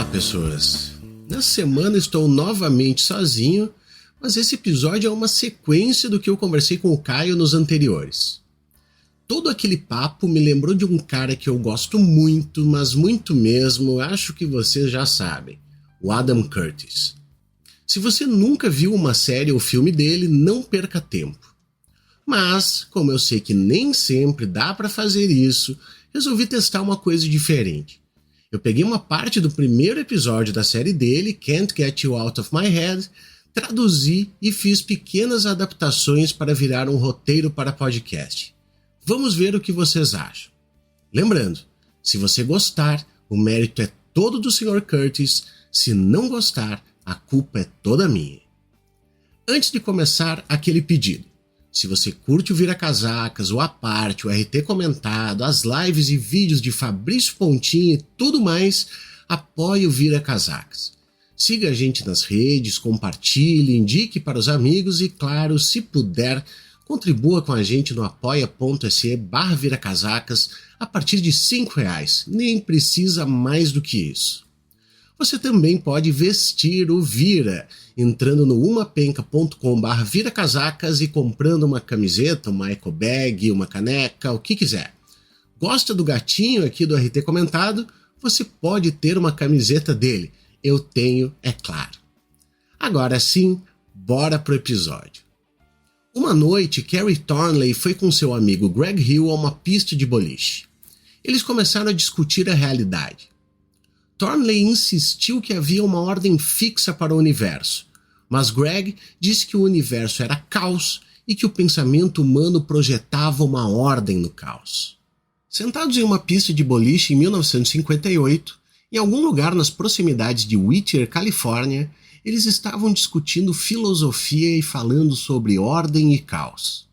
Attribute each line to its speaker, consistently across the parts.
Speaker 1: pessoas! Nessa semana estou novamente sozinho, mas esse episódio é uma sequência do que eu conversei com o Caio nos anteriores. Todo aquele papo me lembrou de um cara que eu gosto muito, mas muito mesmo, acho que vocês já sabem, o Adam Curtis. Se você nunca viu uma série ou filme dele, não perca tempo. Mas, como eu sei que nem sempre dá para fazer isso, resolvi testar uma coisa diferente. Eu peguei uma parte do primeiro episódio da série dele, Can't Get You Out of My Head, traduzi e fiz pequenas adaptações para virar um roteiro para podcast. Vamos ver o que vocês acham. Lembrando, se você gostar, o mérito é todo do Sr. Curtis, se não gostar, a culpa é toda minha. Antes de começar, aquele pedido. Se você curte o Vira Casacas, o A Parte, o RT Comentado, as lives e vídeos de Fabrício Pontinho e tudo mais, apoie o Vira Casacas. Siga a gente nas redes, compartilhe, indique para os amigos e, claro, se puder, contribua com a gente no apoia.se/viracasacas a partir de R$5, nem precisa mais do que isso. Você também pode vestir o Vira, entrando no umapenca.com/viracasacas e comprando uma camiseta, uma eco bag, uma caneca, o que quiser. Gosta do gatinho aqui do RT Comentado? Você pode ter uma camiseta dele. Eu tenho, é claro. Agora sim, bora pro episódio. Uma noite, Carrie Thornley foi com seu amigo Greg Hill a uma pista de boliche. Eles começaram a discutir a realidade. Thornley insistiu que havia uma ordem fixa para o universo, mas Greg disse que o universo era caos e que o pensamento humano projetava uma ordem no caos. Sentados em uma pista de boliche em 1958, em algum lugar nas proximidades de Whittier, Califórnia, eles estavam discutindo filosofia e falando sobre ordem e caos.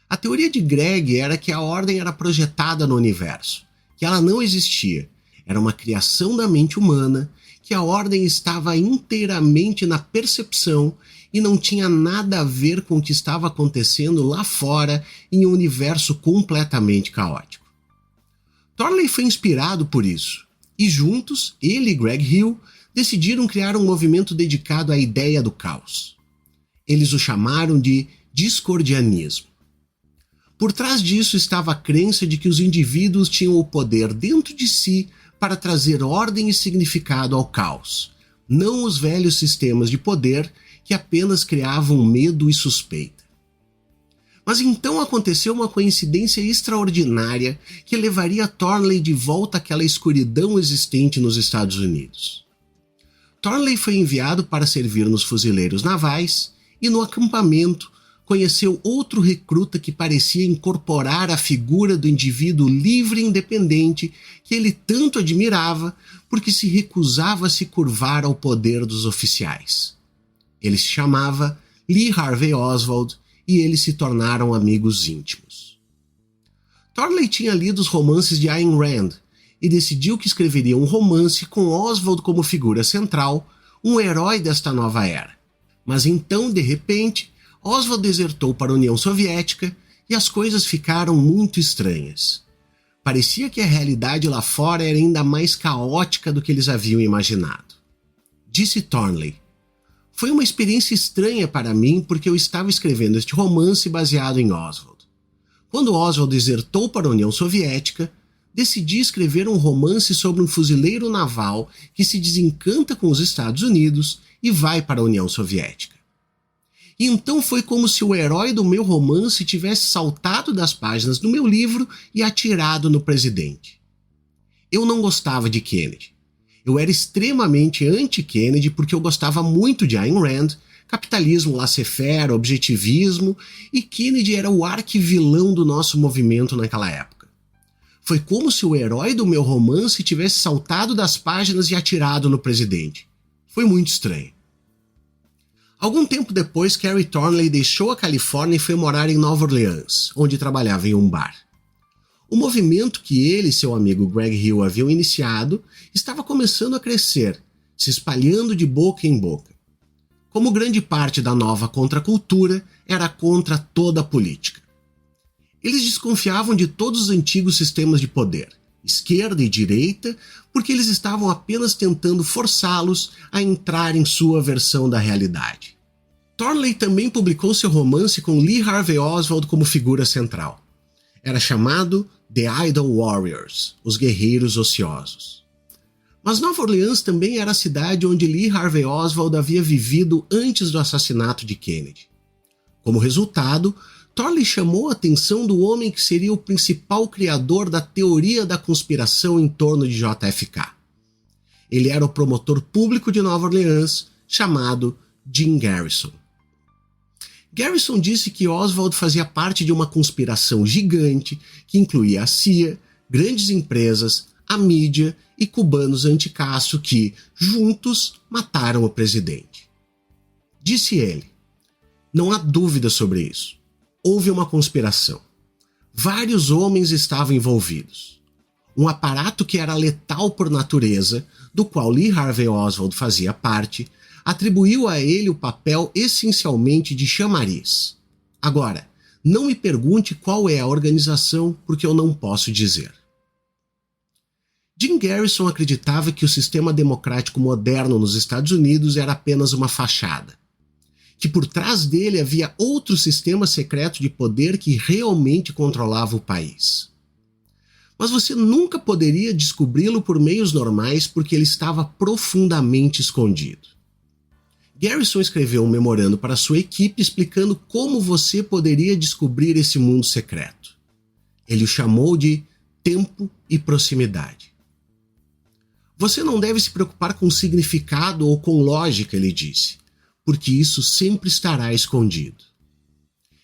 Speaker 1: A teoria de Greg era que a ordem era projetada no universo, que ela não existia, era uma criação da mente humana, que a ordem estava inteiramente na percepção e não tinha nada a ver com o que estava acontecendo lá fora em um universo completamente caótico. Thornley foi inspirado por isso, e juntos, ele e Greg Hill decidiram criar um movimento dedicado à ideia do caos. Eles o chamaram de discordianismo. Por trás disso estava a crença de que os indivíduos tinham o poder dentro de si para trazer ordem e significado ao caos, não os velhos sistemas de poder que apenas criavam medo e suspeita. Mas então aconteceu uma coincidência extraordinária que levaria Thornley de volta àquela escuridão existente nos Estados Unidos. Thornley foi enviado para servir nos fuzileiros navais e no acampamento conheceu outro recruta que parecia incorporar a figura do indivíduo livre e independente que ele tanto admirava porque se recusava a se curvar ao poder dos oficiais. Ele se chamava Lee Harvey Oswald e eles se tornaram amigos íntimos. Thornley tinha lido os romances de Ayn Rand e decidiu que escreveria um romance com Oswald como figura central, um herói desta nova era. Mas então, de repente, Oswald desertou para a União Soviética e as coisas ficaram muito estranhas. Parecia que a realidade lá fora era ainda mais caótica do que eles haviam imaginado. Disse Thornley: "Foi uma experiência estranha para mim porque eu estava escrevendo este romance baseado em Oswald. Quando Oswald desertou para a União Soviética, decidi escrever um romance sobre um fuzileiro naval que se desencanta com os Estados Unidos e vai para a União Soviética. E então foi como se o herói do meu romance tivesse saltado das páginas do meu livro e atirado no presidente. Eu não gostava de Kennedy. Eu era extremamente anti-Kennedy porque eu gostava muito de Ayn Rand, capitalismo laissez-faire, objetivismo, e Kennedy era o arquivilão do nosso movimento naquela época. Foi como se o herói do meu romance tivesse saltado das páginas e atirado no presidente. Foi muito estranho. Algum tempo depois, Carrie Thornley deixou a Califórnia e foi morar em Nova Orleans, onde trabalhava em um bar. O movimento que ele e seu amigo Greg Hill haviam iniciado estava começando a crescer, se espalhando de boca em boca. Como grande parte da nova contracultura, era contra toda a política. Eles desconfiavam de todos os antigos sistemas de poder, esquerda e direita, porque eles estavam apenas tentando forçá-los a entrar em sua versão da realidade. Thornley também publicou seu romance com Lee Harvey Oswald como figura central. Era chamado The Idle Warriors, os Guerreiros Ociosos. Mas Nova Orleans também era a cidade onde Lee Harvey Oswald havia vivido antes do assassinato de Kennedy. Como resultado, Thornley chamou a atenção do homem que seria o principal criador da teoria da conspiração em torno de JFK. Ele era o promotor público de Nova Orleans, chamado Jim Garrison. Garrison disse que Oswald fazia parte de uma conspiração gigante que incluía a CIA, grandes empresas, a mídia e cubanos anti-Castro que, juntos, mataram o presidente. Disse ele: "Não há dúvida sobre isso. Houve uma conspiração. Vários homens estavam envolvidos. Um aparato que era letal por natureza, do qual Lee Harvey Oswald fazia parte, atribuiu a ele o papel essencialmente de chamariz. Agora, não me pergunte qual é a organização, porque eu não posso dizer." Jim Garrison acreditava que o sistema democrático moderno nos Estados Unidos era apenas uma fachada, que por trás dele havia outro sistema secreto de poder que realmente controlava o país. Mas você nunca poderia descobri-lo por meios normais porque ele estava profundamente escondido. Garrison escreveu um memorando para sua equipe explicando como você poderia descobrir esse mundo secreto. Ele o chamou de tempo e proximidade. Você não deve se preocupar com significado ou com lógica, ele disse, porque isso sempre estará escondido.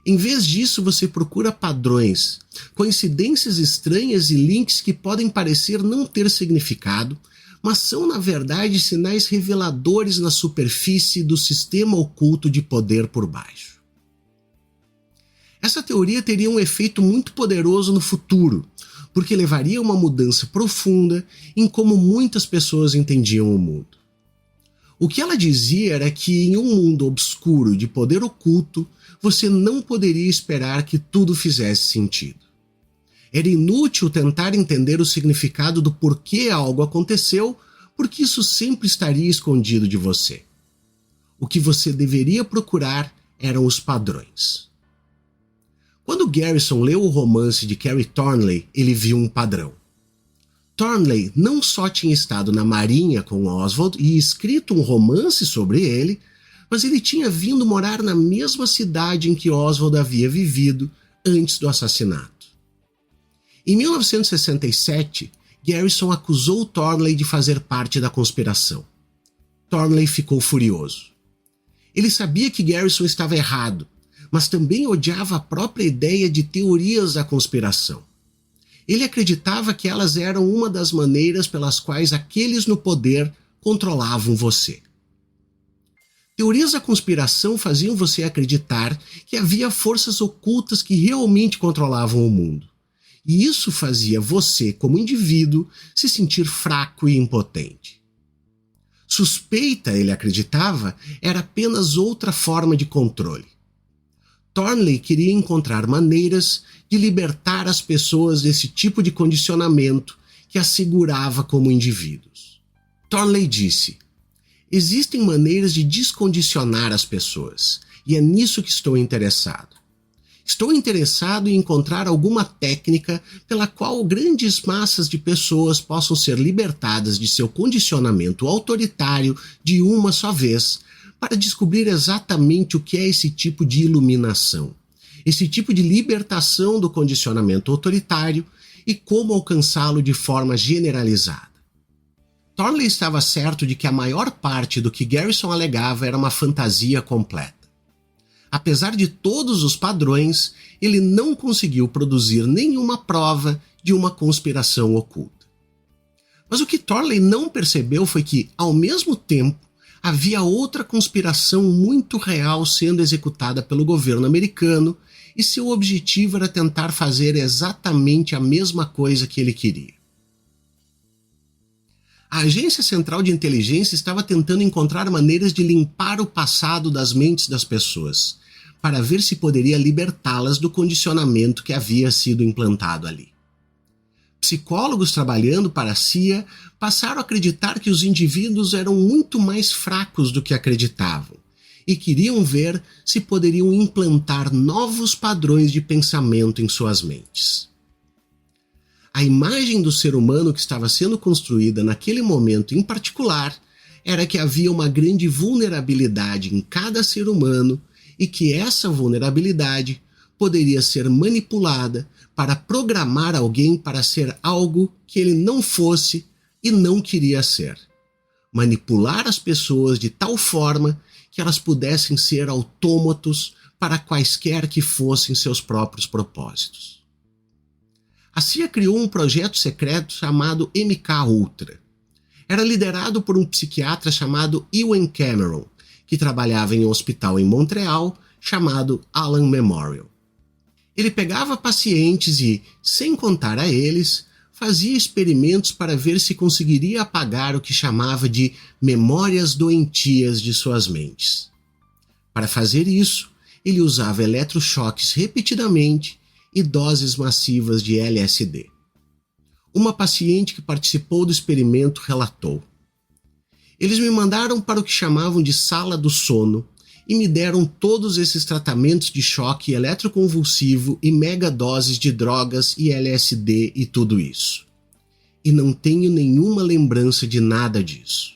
Speaker 1: Em vez disso, você procura padrões, coincidências estranhas e links que podem parecer não ter significado, mas são, na verdade, sinais reveladores na superfície do sistema oculto de poder por baixo. Essa teoria teria um efeito muito poderoso no futuro, porque levaria a uma mudança profunda em como muitas pessoas entendiam o mundo. O que ela dizia era que em um mundo obscuro de poder oculto, você não poderia esperar que tudo fizesse sentido. Era inútil tentar entender o significado do porquê algo aconteceu, porque isso sempre estaria escondido de você. O que você deveria procurar eram os padrões. Quando Garrison leu o romance de Carrie Thornley, ele viu um padrão. Thornley não só tinha estado na Marinha com Oswald e escrito um romance sobre ele, mas ele tinha vindo morar na mesma cidade em que Oswald havia vivido antes do assassinato. Em 1967, Garrison acusou Thornley de fazer parte da conspiração. Thornley ficou furioso. Ele sabia que Garrison estava errado, mas também odiava a própria ideia de teorias da conspiração. Ele acreditava que elas eram uma das maneiras pelas quais aqueles no poder controlavam você. Teorias da conspiração faziam você acreditar que havia forças ocultas que realmente controlavam o mundo. E isso fazia você, como indivíduo, se sentir fraco e impotente. Suspeita, ele acreditava, era apenas outra forma de controle. Thornley queria encontrar maneiras de libertar as pessoas desse tipo de condicionamento que as segurava como indivíduos. Thornley disse: "Existem maneiras de descondicionar as pessoas, e é nisso que estou interessado. Estou interessado em encontrar alguma técnica pela qual grandes massas de pessoas possam ser libertadas de seu condicionamento autoritário de uma só vez, para descobrir exatamente o que é esse tipo de iluminação, esse tipo de libertação do condicionamento autoritário e como alcançá-lo de forma generalizada." Thornley estava certo de que a maior parte do que Garrison alegava era uma fantasia completa. Apesar de todos os padrões, ele não conseguiu produzir nenhuma prova de uma conspiração oculta. Mas o que Thornley não percebeu foi que, ao mesmo tempo, havia outra conspiração muito real sendo executada pelo governo americano e seu objetivo era tentar fazer exatamente a mesma coisa que ele queria. A Agência Central de Inteligência estava tentando encontrar maneiras de limpar o passado das mentes das pessoas, para ver se poderia libertá-las do condicionamento que havia sido implantado ali. Psicólogos trabalhando para a CIA passaram a acreditar que os indivíduos eram muito mais fracos do que acreditavam e queriam ver se poderiam implantar novos padrões de pensamento em suas mentes. A imagem do ser humano que estava sendo construída naquele momento em particular era que havia uma grande vulnerabilidade em cada ser humano e que essa vulnerabilidade poderia ser manipulada para programar alguém para ser algo que ele não fosse e não queria ser. Manipular as pessoas de tal forma que elas pudessem ser autômatos para quaisquer que fossem seus próprios propósitos. A CIA criou um projeto secreto chamado MK-Ultra. Era liderado por um psiquiatra chamado Ewen Cameron, que trabalhava em um hospital em Montreal chamado Allen Memorial. Ele pegava pacientes e, sem contar a eles, fazia experimentos para ver se conseguiria apagar o que chamava de memórias doentias de suas mentes. Para fazer isso, ele usava eletrochoques repetidamente e doses massivas de LSD. Uma paciente que participou do experimento relatou: "Eles me mandaram para o que chamavam de sala do sono e me deram todos esses tratamentos de choque eletroconvulsivo e mega doses de drogas e LSD e tudo isso. E não tenho nenhuma lembrança de nada disso.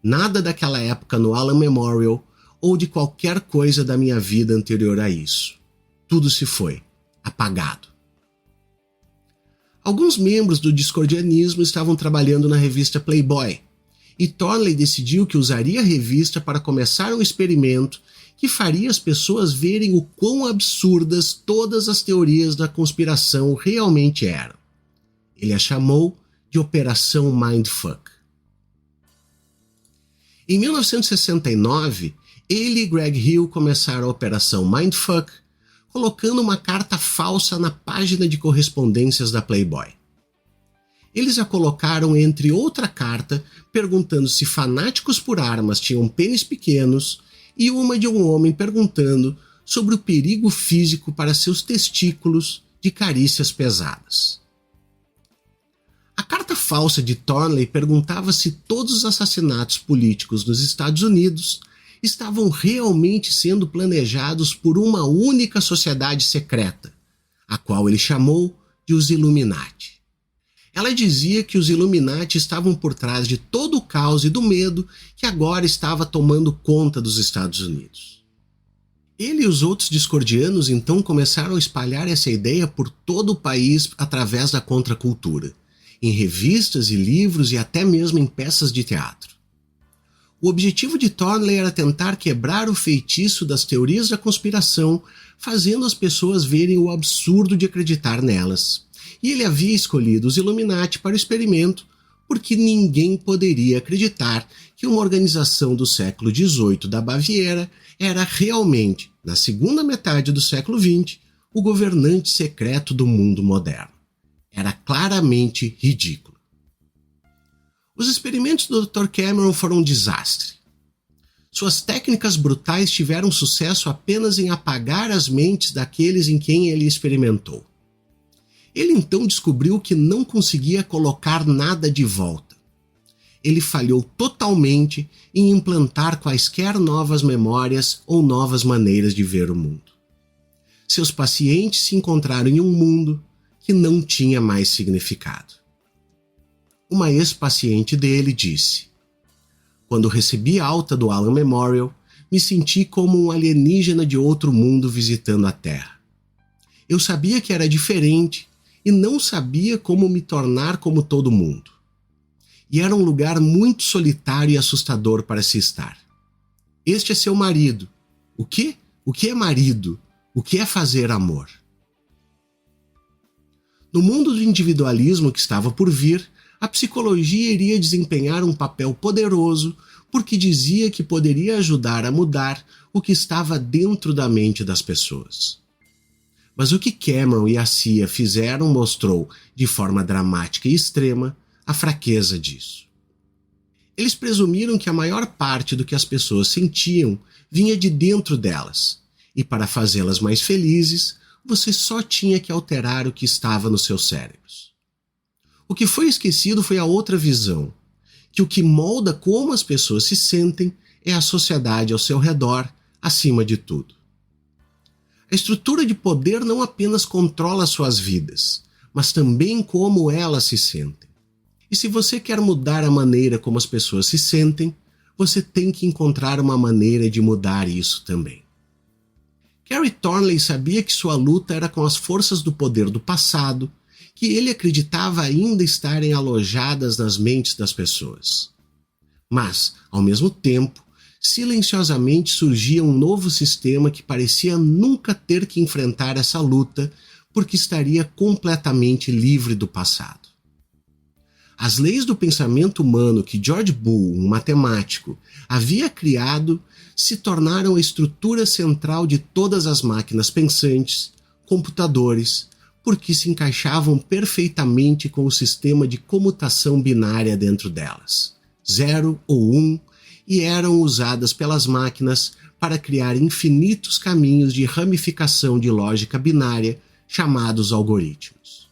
Speaker 1: Nada daquela época no Allen Memorial ou de qualquer coisa da minha vida anterior a isso. Tudo se foi, apagado." Alguns membros do discordianismo estavam trabalhando na revista Playboy, e Thornley decidiu que usaria a revista para começar um experimento que faria as pessoas verem o quão absurdas todas as teorias da conspiração realmente eram. Ele a chamou de Operação Mindfuck. Em 1969, ele e Greg Hill começaram a Operação Mindfuck, colocando uma carta falsa na página de correspondências da Playboy. Eles a colocaram entre outra carta perguntando se fanáticos por armas tinham pênis pequenos e uma de um homem perguntando sobre o perigo físico para seus testículos de carícias pesadas. A carta falsa de Thornley perguntava se todos os assassinatos políticos nos Estados Unidos estavam realmente sendo planejados por uma única sociedade secreta, a qual ele chamou de os Illuminati. Ela dizia que os Illuminati estavam por trás de todo o caos e do medo que agora estava tomando conta dos Estados Unidos. Ele e os outros discordianos então começaram a espalhar essa ideia por todo o país através da contracultura, em revistas e livros e até mesmo em peças de teatro. O objetivo de Thornley era tentar quebrar o feitiço das teorias da conspiração, fazendo as pessoas verem o absurdo de acreditar nelas. E ele havia escolhido os Illuminati para o experimento porque ninguém poderia acreditar que uma organização do século XVIII da Baviera era realmente, na segunda metade do século XX, o governante secreto do mundo moderno. Era claramente ridículo. Os experimentos do Dr. Cameron foram um desastre. Suas técnicas brutais tiveram sucesso apenas em apagar as mentes daqueles em quem ele experimentou. Ele então descobriu que não conseguia colocar nada de volta. Ele falhou totalmente em implantar quaisquer novas memórias ou novas maneiras de ver o mundo. Seus pacientes se encontraram em um mundo que não tinha mais significado. Uma ex-paciente dele disse: "Quando recebi alta do Allen Memorial, me senti como um alienígena de outro mundo visitando a Terra. Eu sabia que era diferente e não sabia como me tornar como todo mundo. E era um lugar muito solitário e assustador para se estar. Este é seu marido. O quê? O que é marido? O que é fazer amor?" No mundo do individualismo que estava por vir, a psicologia iria desempenhar um papel poderoso porque dizia que poderia ajudar a mudar o que estava dentro da mente das pessoas. Mas o que Cameron e a CIA fizeram mostrou, de forma dramática e extrema, a fraqueza disso. Eles presumiram que a maior parte do que as pessoas sentiam vinha de dentro delas, e para fazê-las mais felizes, você só tinha que alterar o que estava nos seus cérebros. O que foi esquecido foi a outra visão, que o que molda como as pessoas se sentem é a sociedade ao seu redor, acima de tudo. A estrutura de poder não apenas controla suas vidas, mas também como elas se sentem. E se você quer mudar a maneira como as pessoas se sentem, você tem que encontrar uma maneira de mudar isso também. Carey Thornley sabia que sua luta era com as forças do poder do passado, que ele acreditava ainda estarem alojadas nas mentes das pessoas. Mas, ao mesmo tempo, silenciosamente surgia um novo sistema que parecia nunca ter que enfrentar essa luta porque estaria completamente livre do passado. As leis do pensamento humano que George Boole, um matemático, havia criado se tornaram a estrutura central de todas as máquinas pensantes, computadores, porque se encaixavam perfeitamente com o sistema de comutação binária dentro delas, 0 ou 1, e eram usadas pelas máquinas para criar infinitos caminhos de ramificação de lógica binária chamados algoritmos.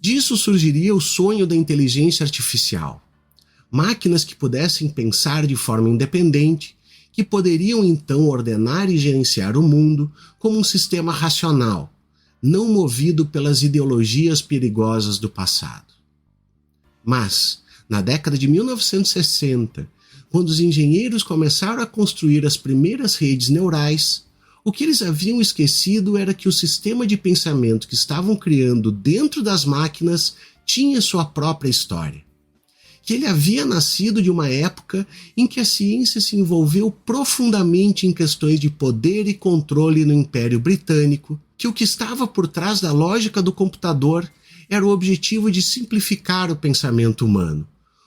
Speaker 1: Disso surgiria o sonho da inteligência artificial. Máquinas que pudessem pensar de forma independente, que poderiam então ordenar e gerenciar o mundo como um sistema racional, não movido pelas ideologias perigosas do passado. Mas, na década de 1960, quando os engenheiros começaram a construir as primeiras redes neurais, o que eles haviam esquecido era que o sistema de pensamento que estavam criando dentro das máquinas tinha sua própria história. Que ele havia nascido de uma época em que a ciência se envolveu profundamente em questões de poder e controle no Império Britânico, que o que estava por trás da lógica do computador era o objetivo de simplificar o pensamento humano,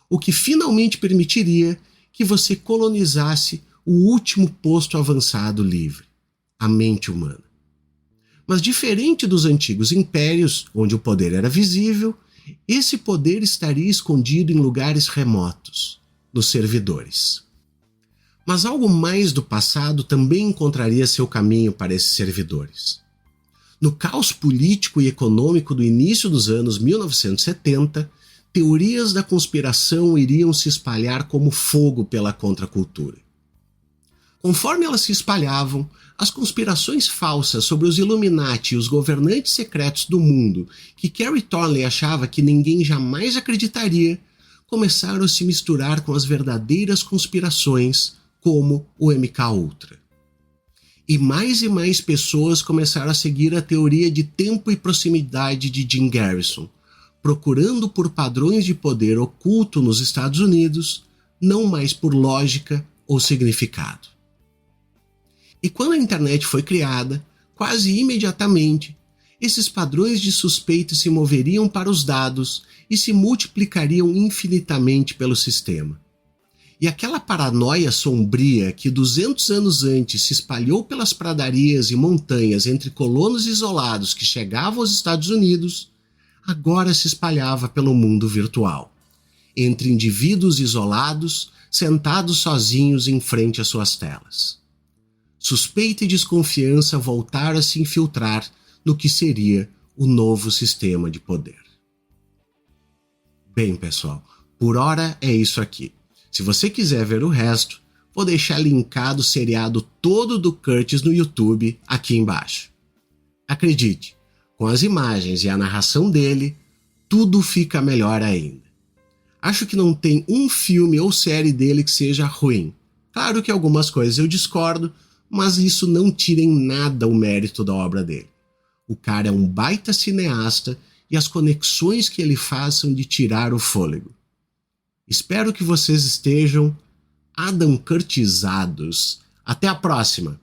Speaker 1: o que finalmente permitiria que você colonizasse o último posto avançado livre, a mente humana. Mas diferente dos antigos impérios, onde o poder era visível, esse poder estaria escondido em lugares remotos, nos servidores. Mas algo mais do passado também encontraria seu caminho para esses servidores. No caos político e econômico do início dos anos 1970, teorias da conspiração iriam se espalhar como fogo pela contracultura. Conforme elas se espalhavam, as conspirações falsas sobre os Illuminati e os governantes secretos do mundo, que Carey Thornley achava que ninguém jamais acreditaria, começaram a se misturar com as verdadeiras conspirações, como o MKUltra. E mais pessoas começaram a seguir a teoria de tempo e proximidade de Jim Garrison, procurando por padrões de poder oculto nos Estados Unidos, não mais por lógica ou significado. E quando a internet foi criada, quase imediatamente, esses padrões de suspeita se moveriam para os dados e se multiplicariam infinitamente pelo sistema. E aquela paranoia sombria que 200 anos antes se espalhou pelas pradarias e montanhas entre colonos isolados que chegavam aos Estados Unidos, agora se espalhava pelo mundo virtual, entre indivíduos isolados, sentados sozinhos em frente às suas telas. Suspeita e desconfiança voltaram a se infiltrar no que seria o novo sistema de poder. Bem, pessoal, por hora é isso aqui. Se você quiser ver o resto, vou deixar linkado o seriado todo do Curtis no YouTube aqui embaixo. Acredite, com as imagens e a narração dele, tudo fica melhor ainda. Acho que não tem um filme ou série dele que seja ruim. Claro que algumas coisas eu discordo, mas isso não tira em nada o mérito da obra dele. O cara é um baita cineasta e as conexões que ele faz são de tirar o fôlego. Espero que vocês estejam Adam Curtizados. Até a próxima!